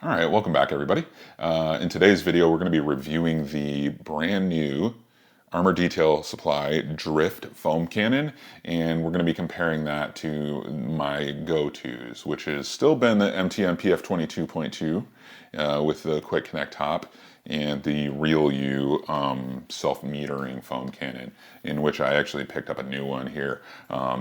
All right, welcome back everybody. In today's video, we're going to be reviewing the brand new Armor Detail Supply Drift foam cannon, and we're going to be comparing that to my go-tos, which has still been the MTM PF22.2 with the Quick Connect top and the Real U self-metering foam cannon, in which I actually picked up a new one here.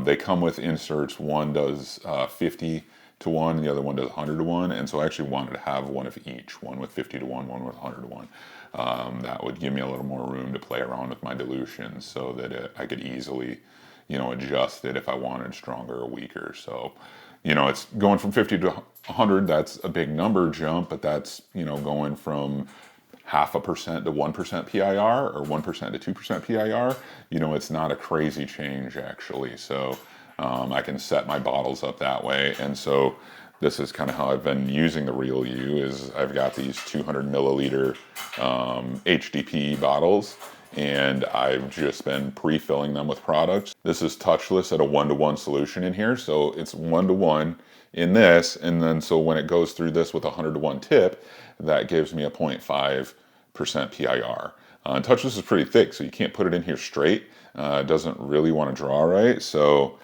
They come with inserts. One does 50 to 1, and the other one does 100 to 1, and so I actually wanted to have one of each, one with 50 to 1, one with 100 to 1. That would give me a little more room to play around with my dilutions so that I could easily, adjust it if I wanted stronger or weaker. So, it's going from 50 to 100, that's a big number jump, but that's, going from 0.5% to 1% PIR or 1% to 2% PIR. It's not a crazy change actually. So I can set my bottles up that way. And so this is kind of how I've been using the Real U. Is I've got these 200 milliliter HDP bottles, and I've just been pre-filling them with products. This is touchless at a 1-to-1 solution in here. So it's 1-to-1 in this. And then so when it goes through this with a 100-to-1 tip, that gives me a 0.5% PIR. Touchless is pretty thick, so you can't put it in here straight. It doesn't really want to draw right. So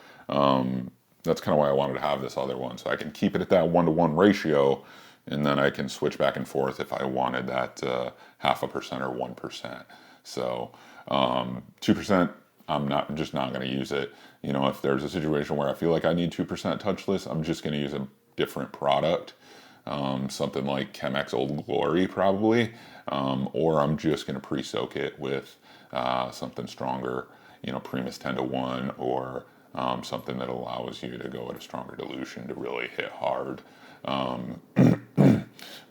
that's kind of why I wanted to have this other one, so I can keep it at that 1-to-1 ratio, and then I can switch back and forth if I wanted that 0.5% or 1%. So 2%, I'm just not going to use it. If there's a situation where I feel like I need 2% touchless, I'm just going to use a different product, something like Chemex Old Glory probably, or I'm just going to pre-soak it with something stronger, Primus 10-to-1 or something that allows you to go at a stronger dilution to really hit hard.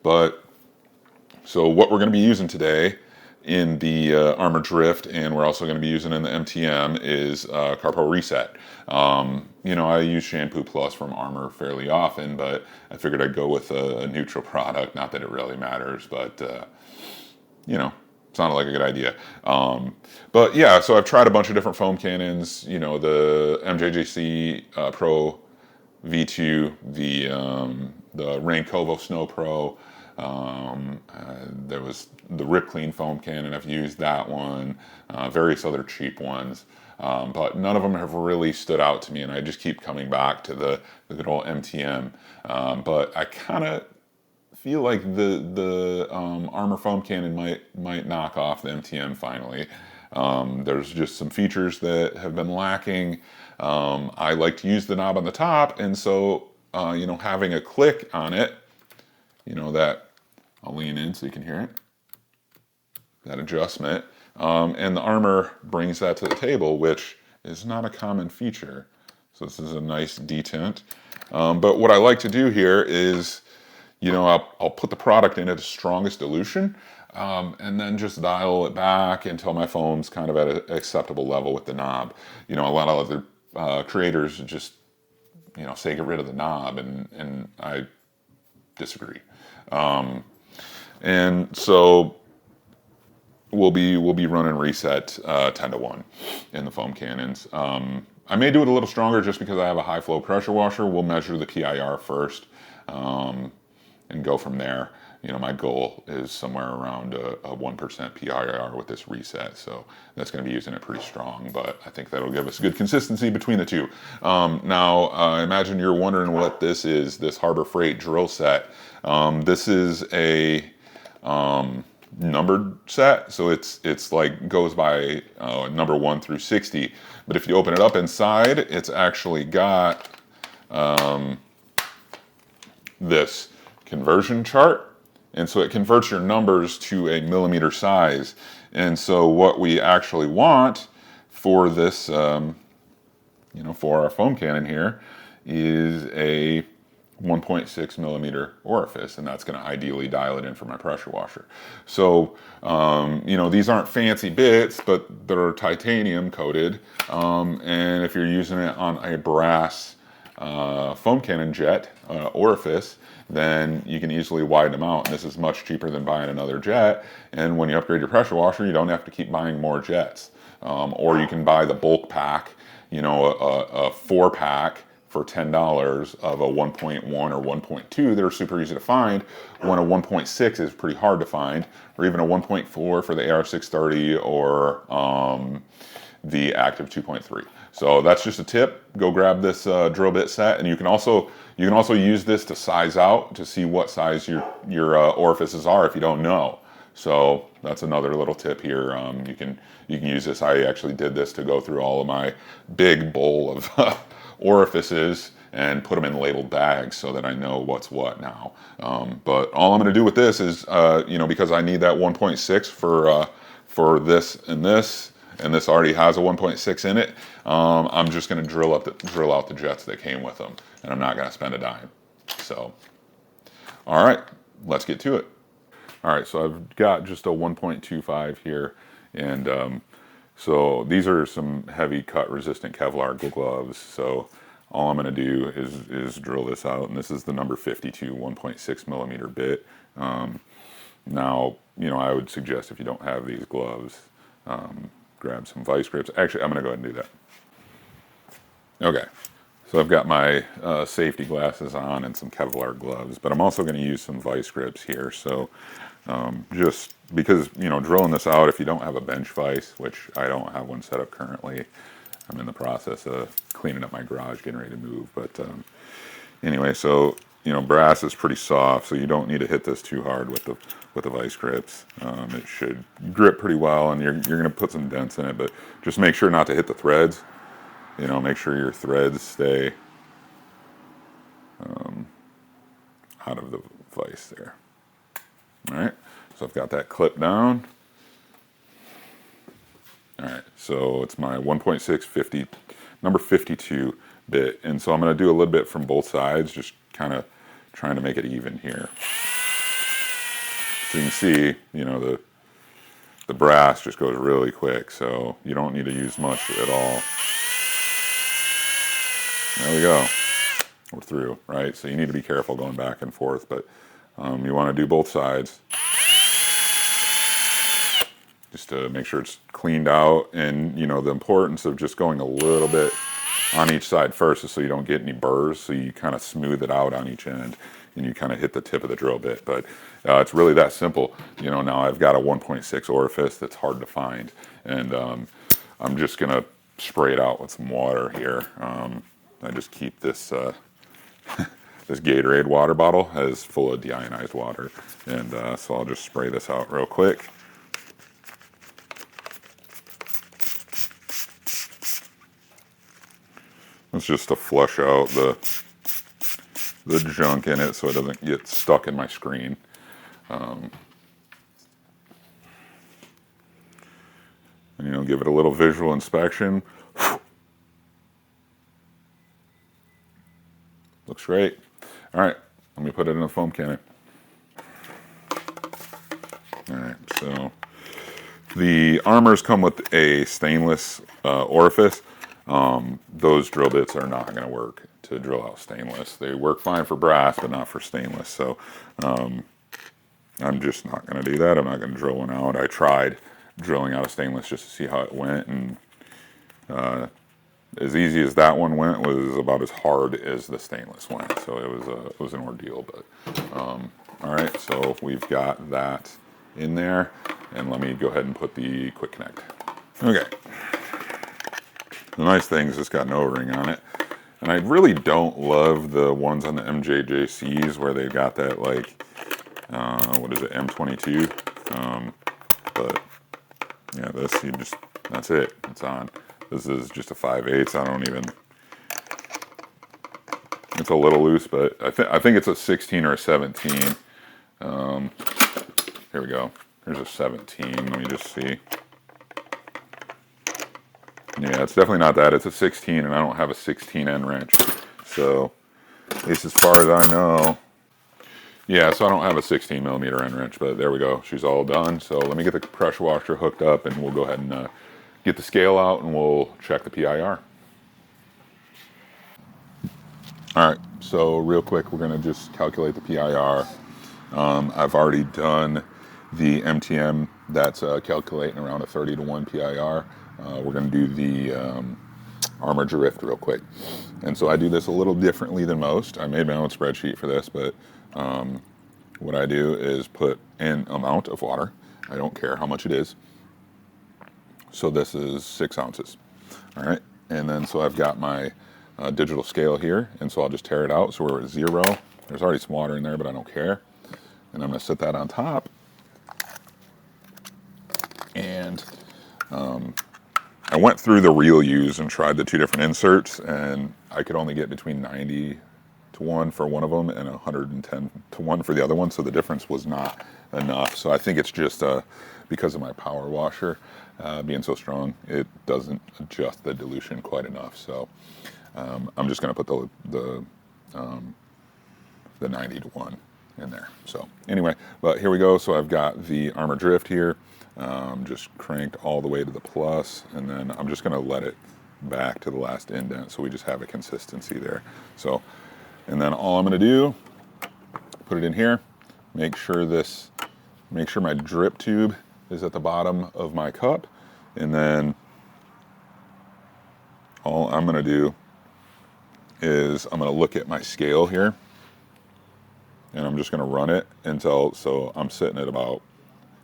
But so what we're going to be using today in the Armor Drift, and we're also going to be using in the MTM, is CarPro Reset. I use Shampoo Plus from Armour fairly often, but I figured I'd go with a neutral product. Not that it really matters, but sounded like a good idea. But yeah, so I've tried a bunch of different foam cannons, the MJJC Pro V2, the Rain Covo Snow Pro, there was the Rip Clean foam cannon, I've used that one, various other cheap ones, but none of them have really stood out to me, and I just keep coming back to the good old MTM, but I kind of feel like the Armour foam cannon might knock off the MTM finally. There's just some features that have been lacking. I like to use the knob on the top, and so having a click on it, that I'll lean in so you can hear it, that adjustment, and the Armour brings that to the table, which is not a common feature. So this is a nice detent. But what I like to do here is, I'll put the product in at its strongest dilution, and then just dial it back until my foam's kind of at an acceptable level with the knob. A lot of other creators just, say get rid of the knob, and I disagree. And so we'll be running Reset 10-to-1 in the foam cannons. I may do it a little stronger just because I have a high flow pressure washer. We'll measure the PIR first, and go from there. My goal is somewhere around a 1% PIR with this Reset, so that's going to be using it pretty strong, but I think that'll give us good consistency between the two. Now, I imagine you're wondering what this is, this Harbor Freight drill set. This is a numbered set, so it's like goes by number 1 through 60, but if you open it up inside, it's actually got this conversion chart, and so it converts your numbers to a millimeter size. And so what we actually want for this, for our foam cannon here, is a 1.6 millimeter orifice, and that's going to ideally dial it in for my pressure washer. So, these aren't fancy bits, but they're titanium coated, and if you're using it on a brass foam cannon jet orifice, then you can easily widen them out, and this is much cheaper than buying another jet. And when you upgrade your pressure washer, you don't have to keep buying more jets, or you can buy the bulk pack, a 4-pack for $10 of a 1.1 or 1.2 that are super easy to find, when a 1.6 is pretty hard to find, or even a 1.4 for the AR630 or the Active 2.3. So that's just a tip. Go grab this drill bit set, and you can also use this to size out to see what size your orifices are if you don't know. So that's another little tip here. You can use this. I actually did this to go through all of my big bowl of orifices and put them in labeled bags so that I know what's what now. But all I'm going to do with this is, because I need that 1.6 for this, and this already has a 1.6 in it, I'm just going to drill out the jets that came with them, and I'm not going to spend a dime. So, all right, let's get to it. All right, so I've got just a 1.25 here, and so these are some heavy cut resistant Kevlar gloves. So all I'm going to do is drill this out, and this is the number 52 1.6 millimeter bit. Now, I would suggest if you don't have these gloves, grab some vice grips. Actually, I'm going to go ahead and do that. Okay, so I've got my safety glasses on and some Kevlar gloves, but I'm also going to use some vice grips here. So just because, drilling this out, if you don't have a bench vise, which I don't have one set up currently, I'm in the process of cleaning up my garage, getting ready to move. But anyway, so, brass is pretty soft, so you don't need to hit this too hard with the vice grips. It should grip pretty well, and you're going to put some dents in it, but just make sure not to hit the threads. Make sure your threads stay out of the vise there. All right, so I've got that clip down. All right, so it's my 1.650, number 52 bit, and so I'm going to do a little bit from both sides, just kind of trying to make it even here. So you can see, the brass just goes really quick, so you don't need to use much at all. There we go. We're through, right? So you need to be careful going back and forth, but you want to do both sides just to make sure it's cleaned out. And the importance of just going a little bit on each side first is so you don't get any burrs, so you kind of smooth it out on each end and you kind of hit the tip of the drill bit. But it's really that simple. Now I've got a 1.6 orifice that's hard to find, and I'm just gonna spray it out with some water here. I just keep this this Gatorade water bottle as full of deionized water, and so I'll just spray this out real quick. It's just to flush out the junk in it so it doesn't get stuck in my screen. And give it a little visual inspection. Looks great. All right, let me put it in a foam cannon. All right, so the armors come with a stainless orifice. Those drill bits are not going to work to drill out stainless. They work fine for brass, but not for stainless. So I'm just not going to do that. I'm not going to drill one out. I tried drilling out a stainless just to see how it went, and as easy as that one went was about as hard as the stainless went. So it was an ordeal. But all right, so we've got that in there, and let me go ahead and put the quick connect. Okay. The nice thing is it's got an O-ring on it, and I really don't love the ones on the MJJCs where they've got that, like, what is it, M22, but yeah, that's it, it's on. This is just a 5/8. I don't even, it's a little loose, but I think it's a 16 or a 17. Here we go, here's a 17, let me just see. Yeah, it's definitely not that. It's a 16, and I don't have a 16 end wrench. So, at least as far as I know. Yeah, so I don't have a 16 millimeter end wrench, but there we go. She's all done. So let me get the pressure washer hooked up, and we'll go ahead and get the scale out, and we'll check the PIR. All right, so real quick, we're gonna just calculate the PIR. I've already done the MTM. That's calculating around a 30 to 1 PIR. We're going to do the armour drift real quick. And so I do this a little differently than most. I made my own spreadsheet for this, but what I do is put an amount of water. I don't care how much it is. So this is 6 ounces. All right. And then so I've got my digital scale here, and so I'll just tear it out. So we're at 0. There's already some water in there, but I don't care. And I'm going to set that on top. And I went through the real use and tried the 2 different inserts, and I could only get between 90 to 1 for one of them and 110 to 1 for the other one, so the difference was not enough. So I think it's just because of my power washer being so strong, it doesn't adjust the dilution quite enough. So I'm just going to put the 90 to 1 in there. So anyway, but here we go. So I've got the armour drift here, just cranked all the way to the plus, and then I'm just going to let it back to the last indent so we just have a consistency there. So, and then all I'm going to do, put it in here, make sure my drip tube is at the bottom of my cup, and then all I'm going to do is I'm going to look at my scale here, and I'm just going to run it until, so I'm sitting at about,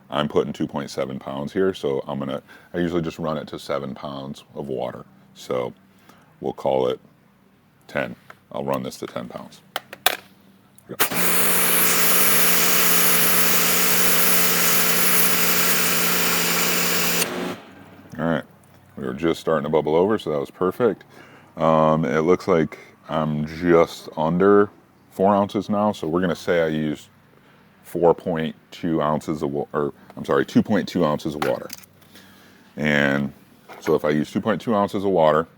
I'm putting 2.7 pounds here, so I usually just run it to 7 pounds of water. So we'll call it 10. I'll run this to 10 pounds. Go. All right, we were just starting to bubble over, so that was perfect. It looks like I'm just under 4 ounces now, so we're going to say I used 4.2 ounces of, or I'm sorry, 2.2 ounces of water. And so if I use 2.2 ounces of water,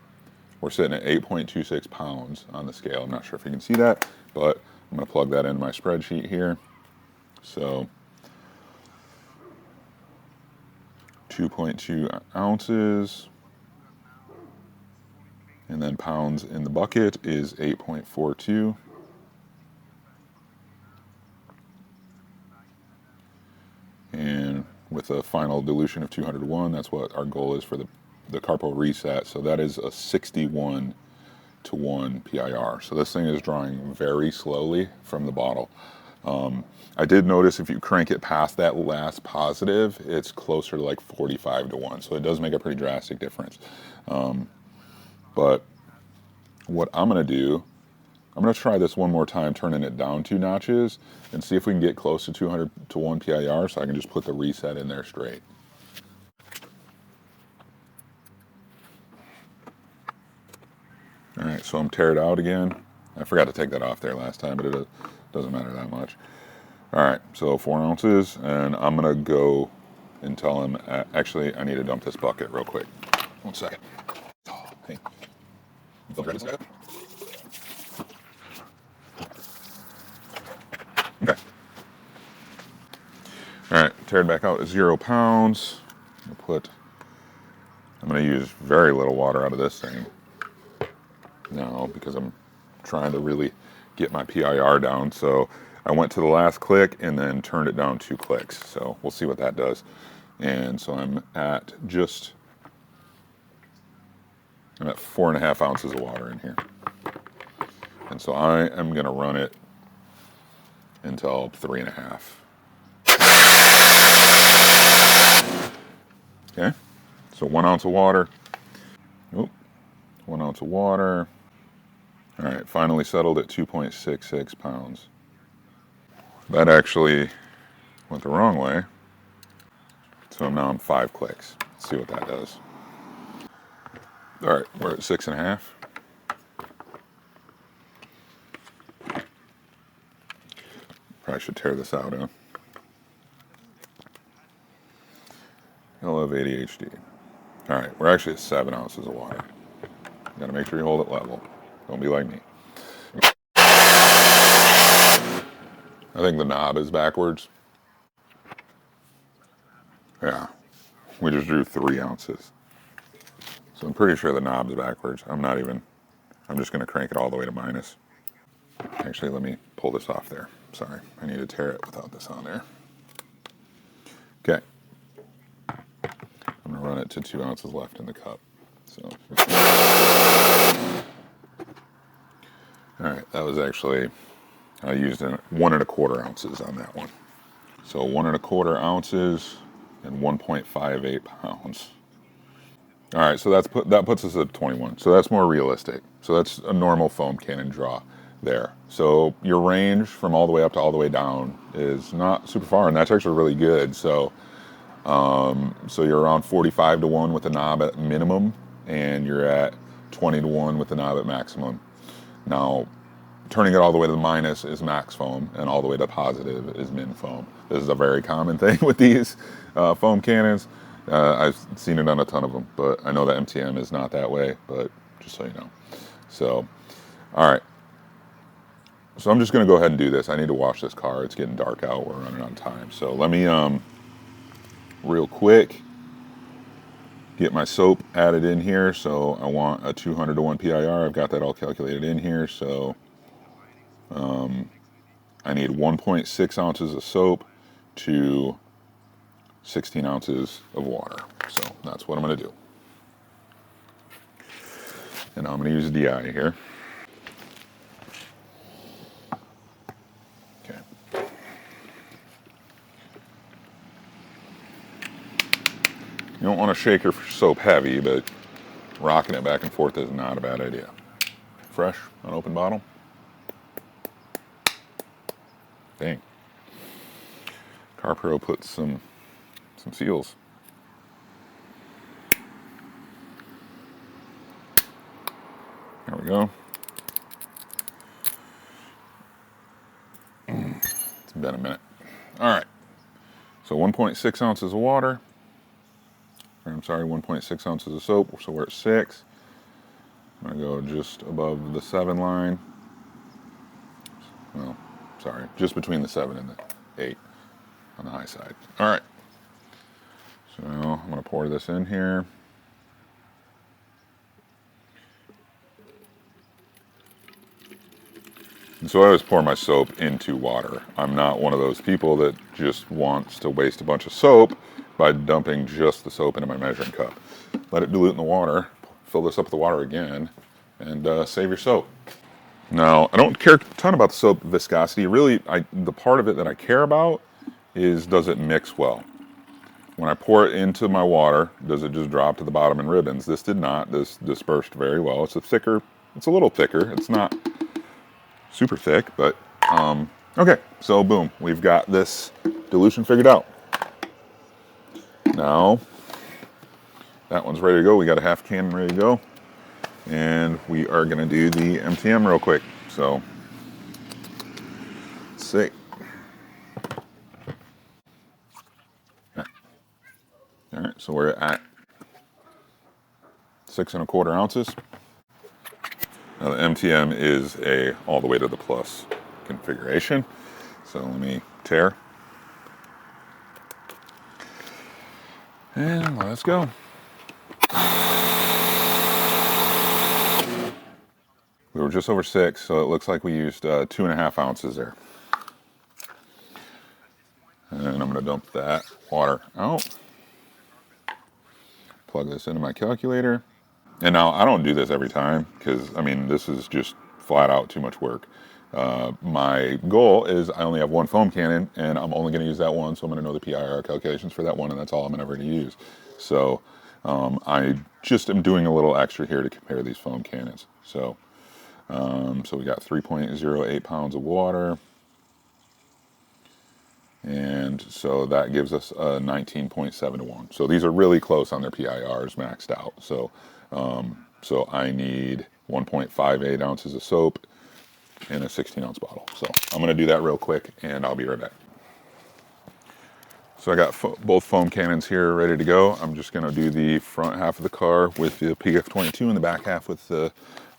we're sitting at 8.26 pounds on the scale. I'm not sure if you can see that, but I'm going to plug that into my spreadsheet here. So 2.2 ounces, and then pounds in the bucket is 8.42. And with a final dilution of 200 to 1, that's what our goal is for the CarPro Reset. So that is a 61 to 1 PIR. So this thing is drawing very slowly from the bottle. I did notice if you crank it past that last positive, it's closer to like 45 to 1. So it does make a pretty drastic difference. But what I'm going to do, I'm going to try this one more time, turning it down 2 notches, and see if we can get close to 200 to 1 PIR so I can just put the reset in there straight. All right, so I'm teared out again. I forgot to take that off there last time, but it doesn't matter that much. All right, so 4 ounces, and I'm going to go and tell him, actually, I need to dump this bucket real quick. 1 second. Oh, hey. Okay. All right, tear it back out at 0 pounds. I'm going to use very little water out of this thing now because I'm trying to really get my PIR down. So I went to the last click and then turned it down 2 clicks. So we'll see what that does. And so I'm at 4.5 ounces of water in here. And so I am going to run it until 3.5. Okay, so 1 ounce of water. Oh, 1 ounce of water. All right, finally settled at 2.66 pounds. That actually went the wrong way. So now I'm 5 clicks. Let's see what that does. All right, we're at 6.5. Probably should tear this out, huh? I love ADHD. All right, we're actually at 7 ounces of water. You gotta make sure you hold it level. Don't be like me. I think the knob is backwards. Yeah, we just drew 3 ounces. So I'm pretty sure the knob's backwards. I'm just gonna crank it all the way to minus. Actually, let me pull this off there. Sorry, I need to tear it without this on there. Okay. I'm gonna run it to 2 ounces left in the cup. So, all right, that was actually, I used 1¼ ounces on that one. So 1¼ ounces and 1.58 pounds. All right, so that puts us at 21. So that's more realistic. So that's a normal foam cannon draw there. So your range from all the way up to all the way down is not super far, and that's actually really good. So you're around 45 to 1 with the knob at minimum, and you're at 20 to 1 with the knob at maximum. Now, turning it all the way to the minus is max foam, and all the way to positive is min foam. This is a very common thing with these foam cannons. I've seen it on a ton of them, but I know that MTM is not that way, but just so you know. So, all right. So I'm just going to go ahead and do this. I need to wash this car. It's getting dark out. We're running out of time. So let me, real quick, get my soap added in here. So I want a 200 to 1 PIR. I've got that all calculated in here. So I need 1.6 ounces of soap to 16 ounces of water. So that's what I'm going to do. And I'm going to use DI here. Okay. You don't want to shake your soap heavy, but rocking it back and forth is not a bad idea. Fresh, unopened bottle. Dang. CarPro put some seals. There we go. It's been a minute. All right. So 1.6 ounces of water. Or I'm sorry, 1.6 ounces of soap. So we're at 6. I'm going to go just above the 7 line. Well, sorry, just between the 7 and the 8 on the high side. All right. So now I'm going to pour this in here. And so I always pour my soap into water. I'm not one of those people that just wants to waste a bunch of soap by dumping just the soap into my measuring cup. Let it dilute in the water, fill this up with the water again, and save your soap. Now, I don't care a ton about the soap viscosity. Really, the part of it that I care about is, does it mix well? When I pour it into my water, does it just drop to the bottom in ribbons? This did not. This dispersed very well. It's a little thicker. It's not super thick, but okay. So boom, we've got this dilution figured out. Now, that one's ready to go. We got a half can ready to go. And we are going to do the MTM real quick. So, let's see. All right, so we're at 6¼ ounces. Now the MTM is a all the way to the plus configuration. So let me tear. And let's go. We were just over 6, so it looks like we used 2½ ounces there. And I'm going to dump that water out. Plug this into my calculator. And now I don't do this every time because, I mean, this is just flat out too much work. My goal is I only have one foam cannon and I'm only going to use that one, so I'm going to know the PIR calculations for that one, and that's all I'm ever going to use. So I just am doing a little extra here to compare these foam cannons. So we got 3.08 pounds of water. And so that gives us a 19.7 to 1. So these are really close on their PIRs maxed out. So so I need 1.58 ounces of soap in a 16-ounce bottle. So I'm going to do that real quick, and I'll be right back. So I got both foam cannons here ready to go. I'm just going to do the front half of the car with the PF22 and the back half with the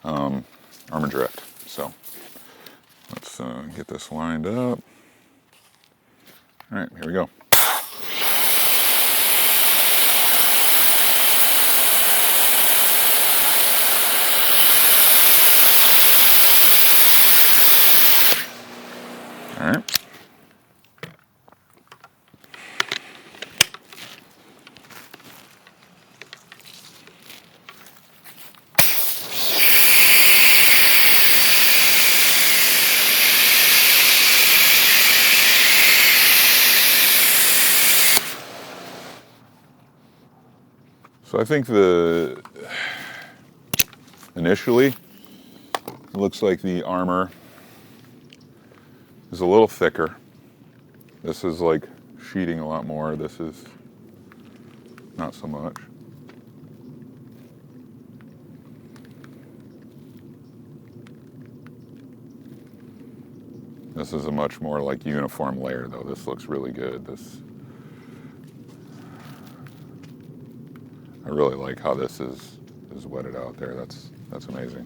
armour drift. So let's get this lined up. All right, here we go. All right. So I think initially, it looks like the armor is a little thicker. This is like sheeting a lot more. This is not so much. This is a much more like uniform layer though. This looks really good. I really like how this is wetted out there. That's amazing.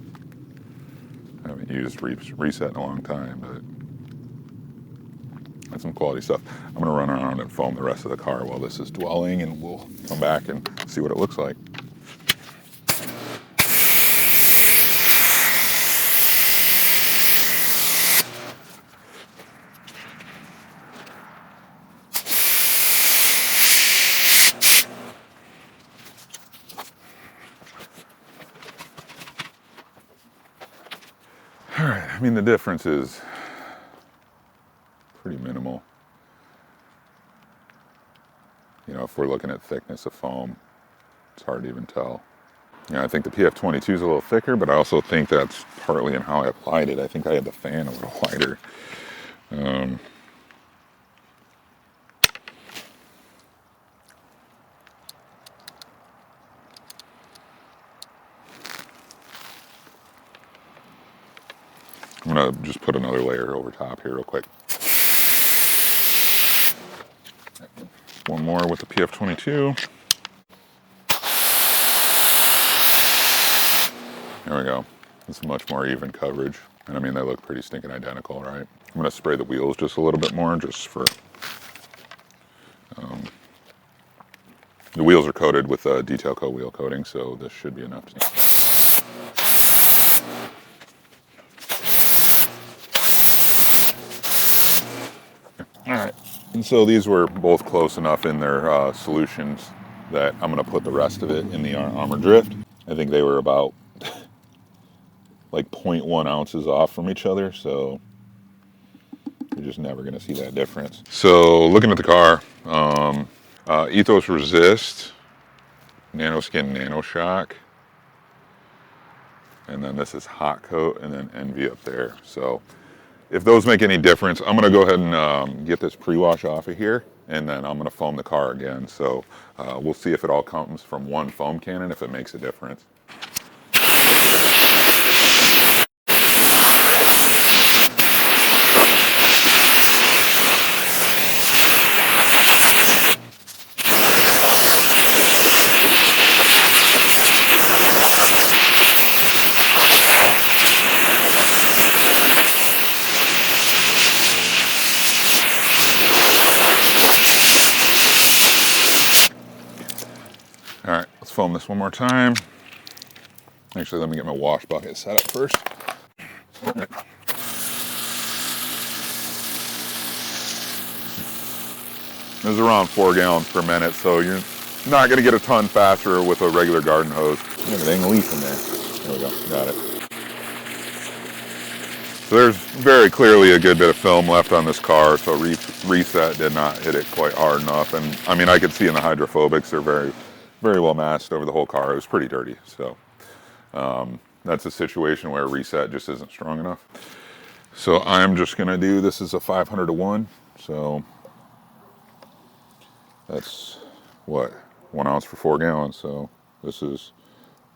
I haven't used Reset in a long time, but that's some quality stuff. I'm gonna run around and foam the rest of the car while this is dwelling, and we'll come back and see what it looks like. All right, I mean, the difference is pretty minimal. You know, if we're looking at thickness of foam, it's hard to even tell. Yeah, I think the PF22 is a little thicker, but I also think that's partly in how I applied it. I think I had the fan a little wider. I'm gonna just put another layer over top here real quick. One more with the PF22. There we go. It's much more even coverage. And I mean, they look pretty stinking identical, right? I'm gonna spray the wheels just a little bit more, just for, the wheels are coated with a detail coat wheel coating, so this should be enough to. All right, and so these were both close enough in their solutions that I'm gonna put the rest of it in the armor drift. I think they were about like 0.1 ounces off from each other, so you're just never gonna see that difference. So looking at the car, Ethos Resist, Nanoskin Nanoshock, and then this is Hot Coat, and then Envy up there. So if those make any difference, I'm gonna go ahead and get this pre-wash off of here, and then I'm gonna foam the car again. So we'll see if it all comes from one foam cannon, if it makes a difference. All right, let's foam this one more time. Actually, let me get my wash bucket set up first. This is around 4 gallons per minute, so you're not gonna get a ton faster with a regular garden hose. Look at dang leaf in there. There we go, got it. So there's very clearly a good bit of film left on this car, so Reset did not hit it quite hard enough. And I mean, I could see in the hydrophobics, they're very, very well masked over the whole car. It was pretty dirty, so that's a situation where Reset just isn't strong enough. So I'm just gonna do, this is a 500-to-1, so that's what, 1 ounce for 4 gallons, so this is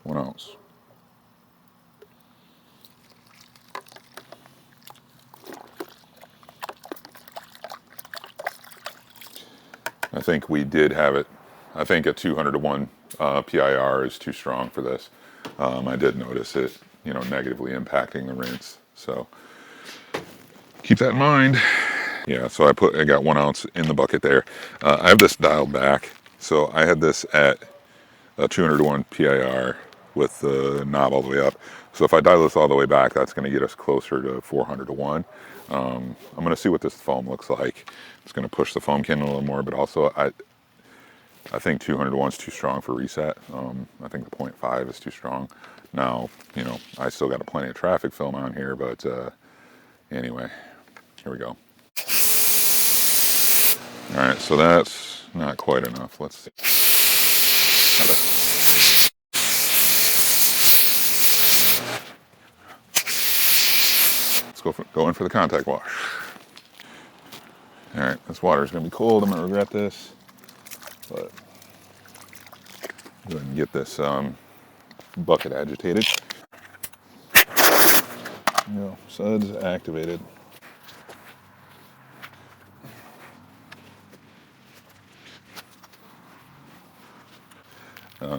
1 ounce. I think we did have it. I think a 200-to-1 PIR is too strong for this. I did notice it, you know, negatively impacting the rinse. So keep that in mind. Yeah, so I got 1 ounce in the bucket there. I have this dialed back. So I had this at a 200-to-1 PIR with the knob all the way up. So if I dial this all the way back, that's going to get us closer to 400-to-1. I'm going to see what this foam looks like. It's going to push the foam cannon a little more, but also I think 200-to-1 is too strong for Reset. I think the 0.5 is too strong. Now, you know, I still got plenty of traffic film on here, but anyway, here we go. All right, so that's not quite enough. Let's see. go in for the contact wash. All right, this water is gonna be cold. I'm gonna regret this, but go ahead and get this bucket agitated. There you go, suds activated.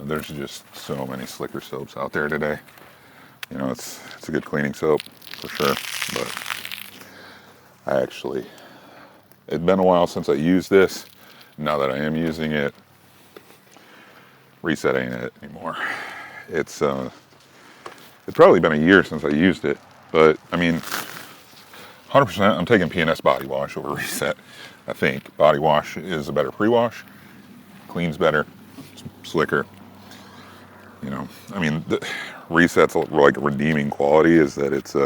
There's just so many slicker soaps out there today. You know, it's a good cleaning soap for sure, but it's been a while since I used this. Now that I am using it, Reset ain't it anymore. It's probably been a year since I used it, but I mean, 100% I'm taking P&S body wash over Reset. I think body wash is a better pre-wash, cleans better, slicker. You know, I mean, the Reset's like redeeming quality is that it's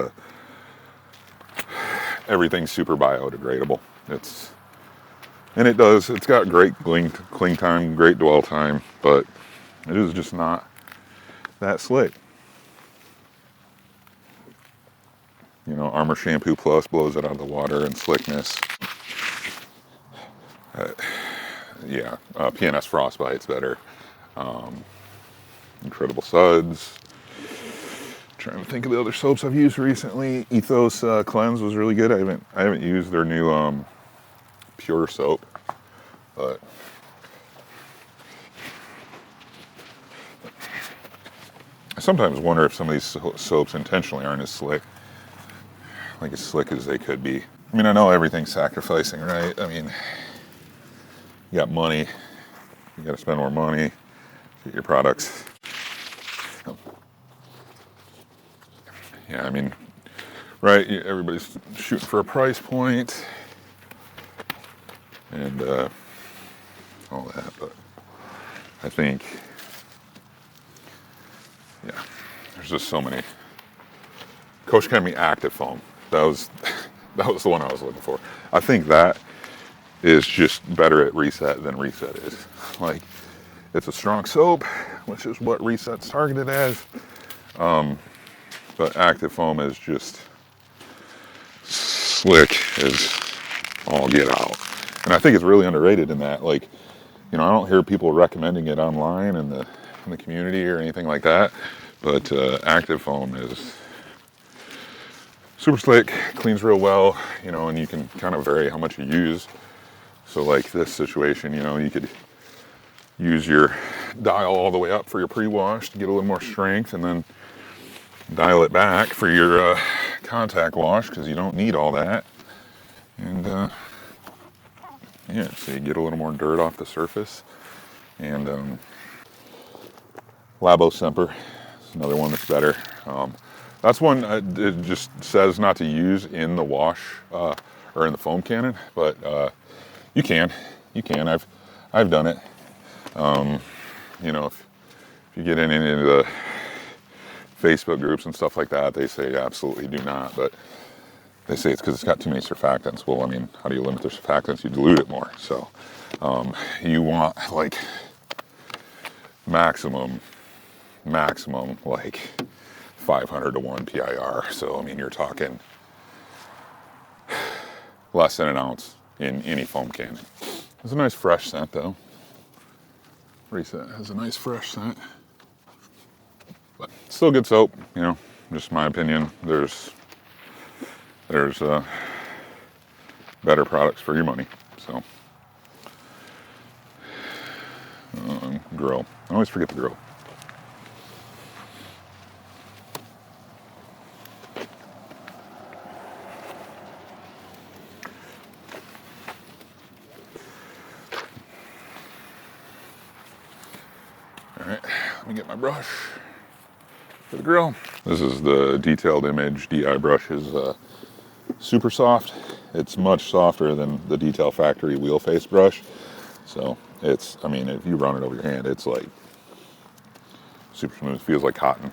everything's super biodegradable. It's got great cling time, great dwell time, but it is just not that slick. You know, Armour Shampoo Plus blows it out of the water in slickness. P&S Frostbite's better. Incredible Suds. Trying to think of the other soaps I've used recently. Ethos Cleanse was really good. I haven't used their new pure soap, but I sometimes wonder if some of these soaps intentionally aren't as slick as they could be. I mean, I know everything's sacrificing, right? I mean, you got money, you got to spend more money to get your products. Yeah, I mean, right, everybody's shooting for a price point and all that, but I think, yeah, there's just so many. Coach Academy Active Foam, that was the one I was looking for. I think that is just better at Reset than Reset is. Like, it's a strong soap, which is what Reset's targeted as. But Active Foam is just slick as all get out. And I think it's really underrated in that, like, you know, I don't hear people recommending it online in the community or anything like that, but Active Foam is super slick, cleans real well, you know, and you can kind of vary how much you use. So like this situation, you know, you could use your dial all the way up for your pre-wash to get a little more strength, and then dial it back for your contact wash because you don't need all that. And yeah, so you get a little more dirt off the surface. And Labo Semper is another one that's better. That's one it just says not to use in the wash or in the foam cannon, but you can. I've done it. You know, if you get into the Facebook groups and stuff like that, they say absolutely do not, but they say it's because it's got too many surfactants. Well, I mean, how do you limit the surfactants? You dilute it more. So you want like maximum like 500 to 1 PIR. So I mean, you're talking less than an ounce in any foam cannon. It's a nice fresh scent though. Reset has a nice fresh scent. But still good soap, you know, just my opinion. There's better products for your money. So grill. I always forget the grill. All right, let me get my brush for the grill. This is the Detailed Image DI brush. Is super soft. It's much softer than the Detail Factory wheel face brush. So it's, I mean, if you run it over your hand, it's like super smooth. It feels like cotton.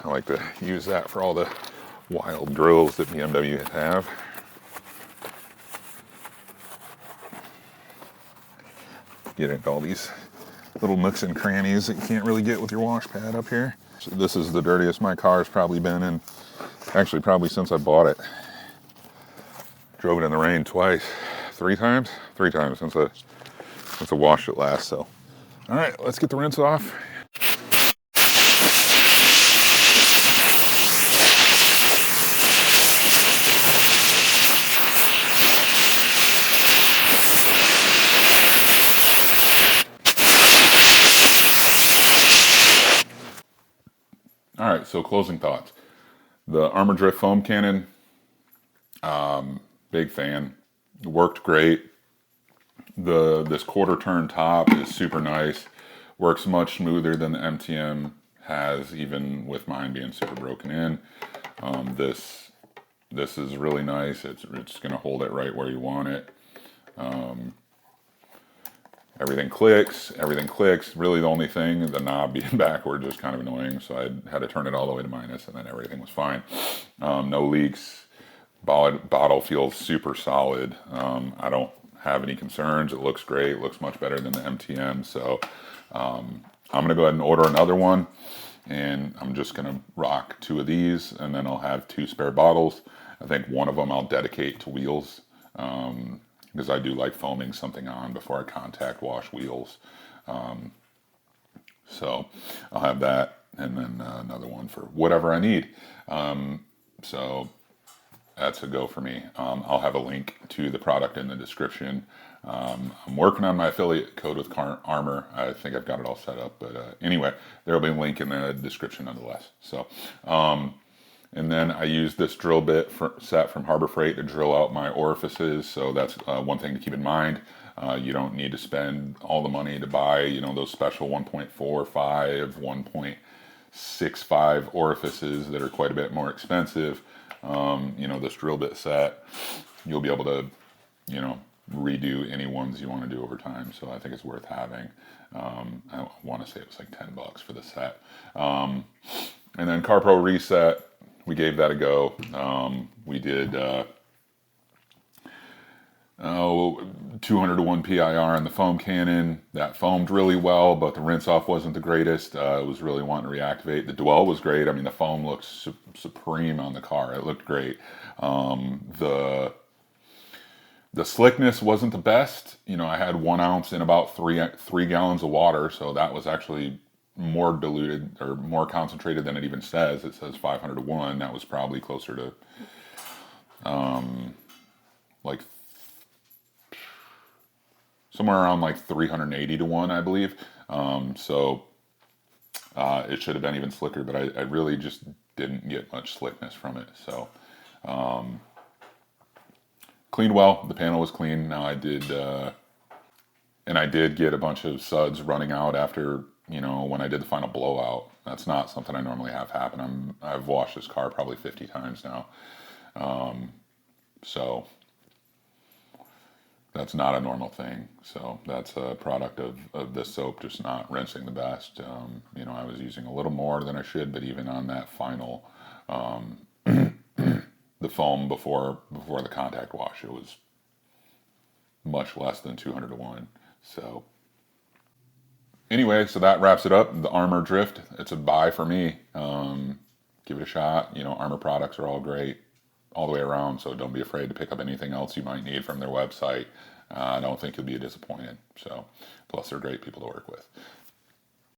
I like to use that for all the wild drills that BMW have. Get into all these little nooks and crannies that you can't really get with your wash pad up here. So this is the dirtiest my car's probably been in Actually, probably since I bought it. Drove it in the rain twice, three times since I washed it last. So, all right, let's get the rinse off. All right, so closing thoughts. The Armour Drift foam cannon, big fan. Worked great. This quarter turn top is super nice. Works much smoother than the MTM has, even with mine being super broken in. This is really nice. It's going to hold it right where you want it. Everything clicks. Really, the only thing, the knob being backward, is kind of annoying. So I had to turn it all the way to minus, and then everything was fine. No leaks. Bottle feels super solid. I don't have any concerns. It looks great. Looks much better than the MTM. So I'm gonna go ahead and order another one, and I'm just gonna rock 2 of these, and then I'll have 2 spare bottles. I think one of them I'll dedicate to wheels. Because I do like foaming something on before I contact wash wheels. So I'll have that, and then another one for whatever I need. So that's a go for me. I'll have a link to the product in the description. I'm working on my affiliate code with Armour. I think I've got it all set up, but anyway, there will be a link in the description nonetheless. So, and then I use this drill bit set from Harbor Freight to drill out my orifices. So that's one thing to keep in mind. You don't need to spend all the money to buy, you know, those special 1.45, 1.65 orifices that are quite a bit more expensive. You know, this drill bit set, you'll be able to, you know, redo any ones you want to do over time. So I think it's worth having. I want to say it was like $10 for the set. And then CarPro Reset, we gave that a go. We did 200 to 1 PIR on the foam cannon. That foamed really well, but the rinse off wasn't the greatest. It was really wanting to reactivate. The dwell was great. I mean, the foam looks supreme on the car. It looked great. The slickness wasn't the best. You know, I had 1 ounce in about three gallons of water, so that was actually more diluted or more concentrated than it even says. It says 500 to 1. That was probably closer to like somewhere around like 380 to 1, I believe. So it should have been even slicker, but I really just didn't get much slickness from it. So cleaned well. The panel was clean. Now I did, and I did get a bunch of suds running out after, you know, when I did the final blowout. That's not something I normally have happen. I've washed this car probably 50 times now. So that's not a normal thing. So that's a product of this soap just not rinsing the best. You know, I was using a little more than I should, but even on that final, the foam before the contact wash, it was much less than 200 to 1. So anyway, so that wraps it up. The Armour Drift, it's a buy for me. Give it a shot. You know, Armour products are all great all the way around, so don't be afraid to pick up anything else you might need from their website. I don't think you'll be disappointed. So, plus they're great people to work with.